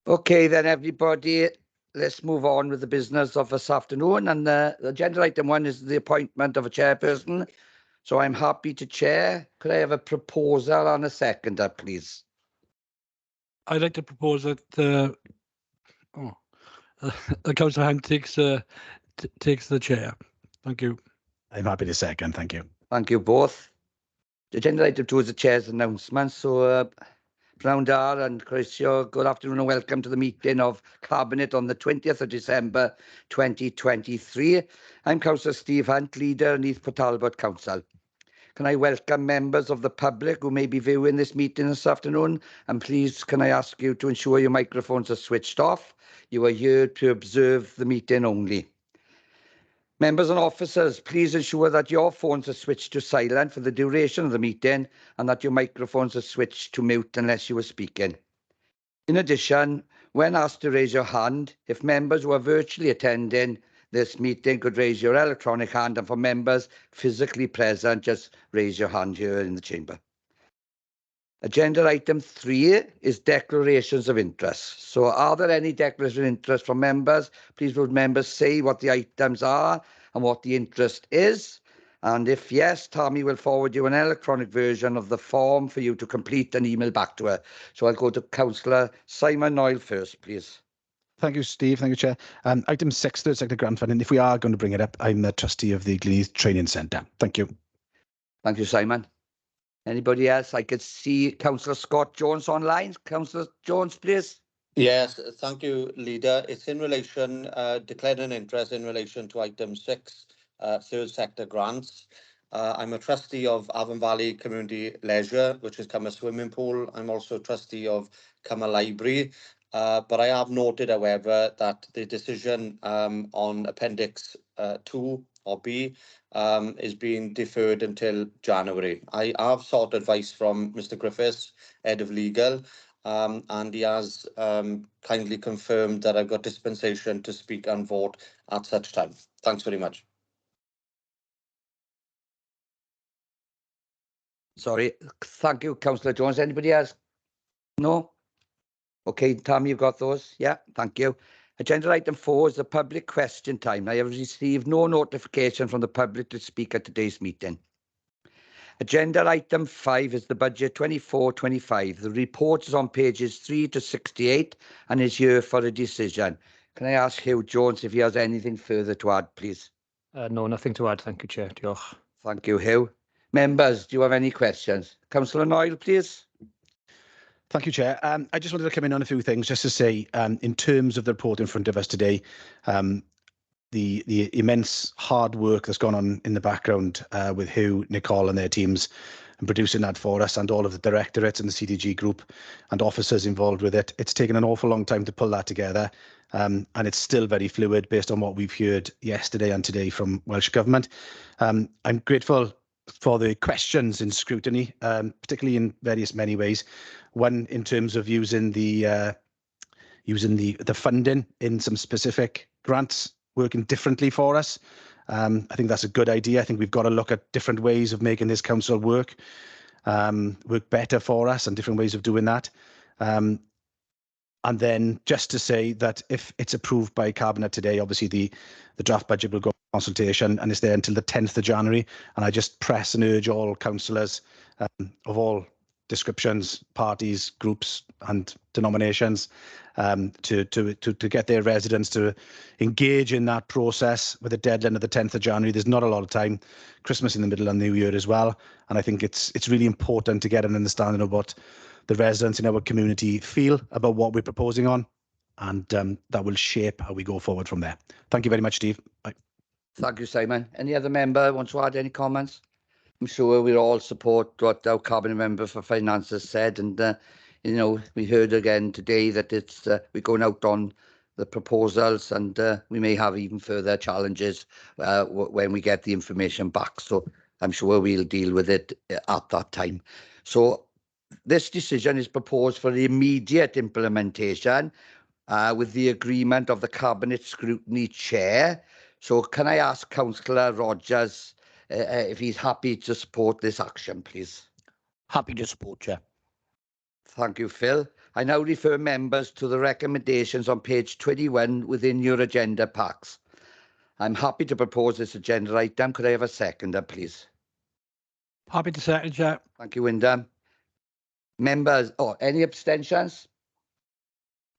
Okay, then, everybody, let's move on with the business of this afternoon. And the agenda item 1 is the appointment of a chairperson. So I'm happy to chair. Could I have a proposal and a seconder, please? I'd like to propose that Councillor Hunt takes the chair. Thank you. I'm happy to second. Thank you. Thank you both. Agenda item 2 is the chair's announcement. So, Pnawn da and croeso, good afternoon and welcome to the meeting of Cabinet on the 20th of December 2023. I'm Councillor Steve Hunt, leader Neath Talbot Council. Can I welcome members of the public who may be viewing this meeting this afternoon? And please, can I ask you to ensure your microphones are switched off? You are here to observe the meeting only. Members and officers, please ensure that your phones are switched to silent for the duration of the meeting and that your microphones are switched to mute unless you are speaking. In addition, when asked to raise your hand, if members who are virtually attending this meeting could raise your electronic hand, and for members physically present, just raise your hand here in the chamber. Agenda item 3 is declarations of interest. So are there any declarations of interest from members? Please would members say what the items are and what the interest is. And if yes, Tammy will forward you an electronic version of the form for you to complete and email back to her. So I'll go to Councillor Simon Noyle first, please. Thank you, Steve. Thank you, Chair. Item 6, third sector grant funding. If we are going to bring it up, I'm the trustee of the Neath Training Centre. Thank you. Thank you, Simon. Anybody else? I could see Councillor Scott Jones online. Councillor Jones, please. Yes, thank you, Leader. It's in relation, declared an interest in relation to item 6, third sector grants. I'm a trustee of Avon Valley Community Leisure, which is Cummer Swimming Pool. I'm also a trustee of Cummer Library. But I have noted, however, that the decision on Appendix 2 or B is being deferred until January. I have sought advice from Mr. Griffiths, Head of Legal, and he has kindly confirmed that I've got dispensation to speak and vote at such time. Thanks very much. Sorry. Thank you, Councillor Jones. Anybody else? No? Okay, Tam, you've got those? Yeah, thank you. Agenda item 4 is the public question time. I have received no notification from the public to speak at today's meeting. Agenda item 5 is the budget 24-25. The report is on pages 3 to 68 and is here for a decision. Can I ask Hugh Jones if he has anything further to add, please? No, nothing to add. Thank you, Chair. Diolch. Thank you, Hugh. Members, do you have any questions? Councillor Noyle, please. Thank you, Chair. I just wanted to come in on a few things just to say, in terms of the report in front of us today, the immense hard work that's gone on in the background with Hugh, Nicole and their teams and producing that for us, and all of the directorates and the CDG group and officers involved with it. It's taken an awful long time to pull that together, and it's still very fluid based on what we've heard yesterday and today from Welsh Government. I'm grateful for the questions in scrutiny, particularly in many ways. One, in terms of using the funding in some specific grants working differently for us. I think that's a good idea. I think we've got to look at different ways of making this council work better for us, and different ways of doing that. And then just to say that if it's approved by Cabinet today, obviously the draft budget will go consultation and it's there until the 10th of January. And I just press and urge all councillors of all descriptions, parties, groups and denominations to get their residents to engage in that process with a deadline of the 10th of January. There's not a lot of time, Christmas in the middle and New Year as well. And I think it's really important to get an understanding of what the residents in our community feel about what we're proposing on, and that will shape how we go forward from there. Thank you very much, Steve. Bye. Thank you, Simon. Any other member want to add any comments? I'm sure we all support what our Cabinet Member for Finance has said, and we heard again today that it's we're going out on the proposals, and we may have even further challenges when we get the information back. So I'm sure we'll deal with it at that time. So this decision is proposed for immediate implementation with the agreement of the Cabinet Scrutiny Chair. So can I ask Councillor Rogers if he's happy to support this action, please? Happy to support, Chair. Thank you, Phil. I now refer members to the recommendations on page 21 within your agenda packs. I'm happy to propose this agenda item. Could I have a seconder, please? Happy to second, Chair. Thank you, Wyndham. Members, any abstentions?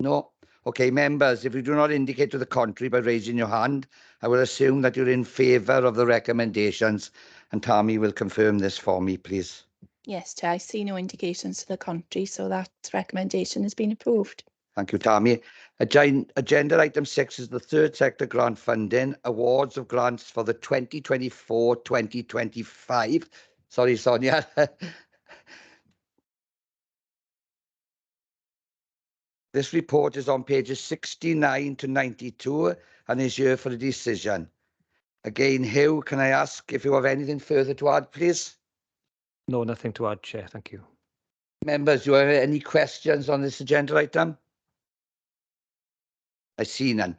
No. Okay, members, if you do not indicate to the contrary by raising your hand, I will assume that you're in favour of the recommendations, and Tammy will confirm this for me, please. Yes, Chair, I see no indications to the contrary, so that recommendation has been approved. Thank you, Tammy. Agenda item 6 is the third sector grant funding, awards of grants for the 2024-2025. Sorry, Sonia. This report is on pages 69 to 92 and is here for a decision. Again, Hugh, can I ask if you have anything further to add, please? No, nothing to add, Chair. Thank you. Members, do you have any questions on this agenda item? I see none.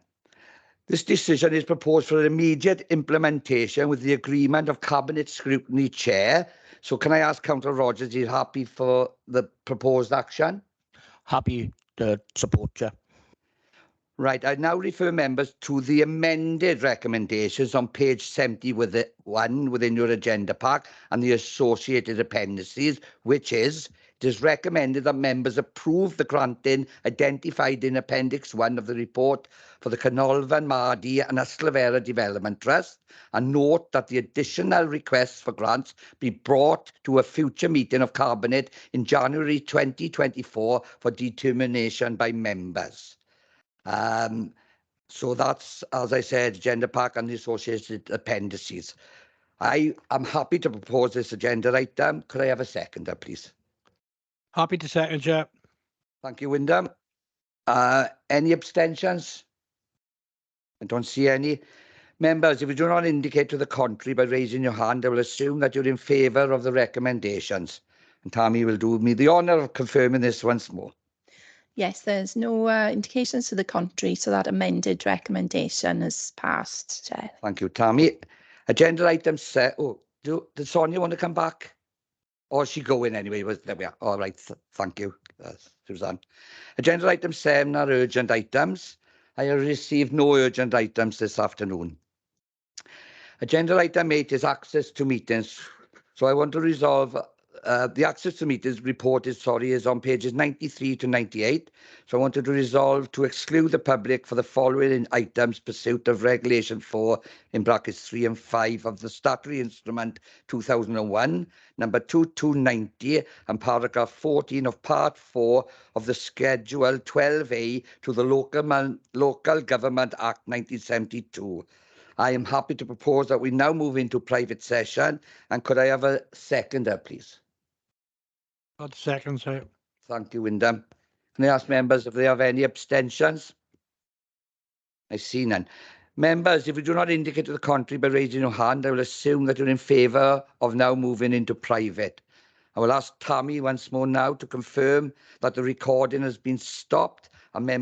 This decision is proposed for immediate implementation with the agreement of Cabinet Scrutiny Chair. So can I ask Councillor Rogers, is he happy for the proposed action? Happy to support, Chair. Right, I now refer members to the amended recommendations on page 71 within your agenda pack and the associated appendices, which is, it is recommended that members approve the granting identified in Appendix 1 of the report for the Canolfan, Mardi and Ystlafera Development Trust, and note that the additional requests for grants be brought to a future meeting of Cabinet in January 2024 for determination by members. So that's, as I said, agenda pack and the associated appendices. I am happy to propose this agenda item. Could I have a seconder, please? Happy to second, Chair. Thank you, Wyndham. Any abstentions? I don't see any. Members, if you do not indicate to the contrary by raising your hand, I will assume that you're in favour of the recommendations. And Tammy will do me the honour of confirming this once more. Yes, there's no indications to the contrary, so that amended recommendation is passed, Chair. Thank you, Tammy. Agenda item set. Oh, did Sonia want to come back? Or is she going anyway? There we are. All right. Thank you, Suzanne. Agenda item 7 are urgent items. I have received no urgent items this afternoon. Agenda item 8 is access to meetings. So I want to resolve the access to meetings report is on pages 93 to 98. So I wanted to resolve to exclude the public for the following items pursuit of Regulation 4 in brackets 3 and 5 of the Statutory Instrument 2001, number 2290, and paragraph 14 of Part 4 of the Schedule 12A to the Local Government Act 1972. I am happy to propose that we now move into private session. And could I have a seconder, please? I'd second, Chair. Thank you, Wyndham. Can I ask members if they have any abstentions? I see none. Members, if you do not indicate to the contrary by raising your hand, I will assume that you're in favour of now moving into private. I will ask Tammy once more now to confirm that the recording has been stopped and members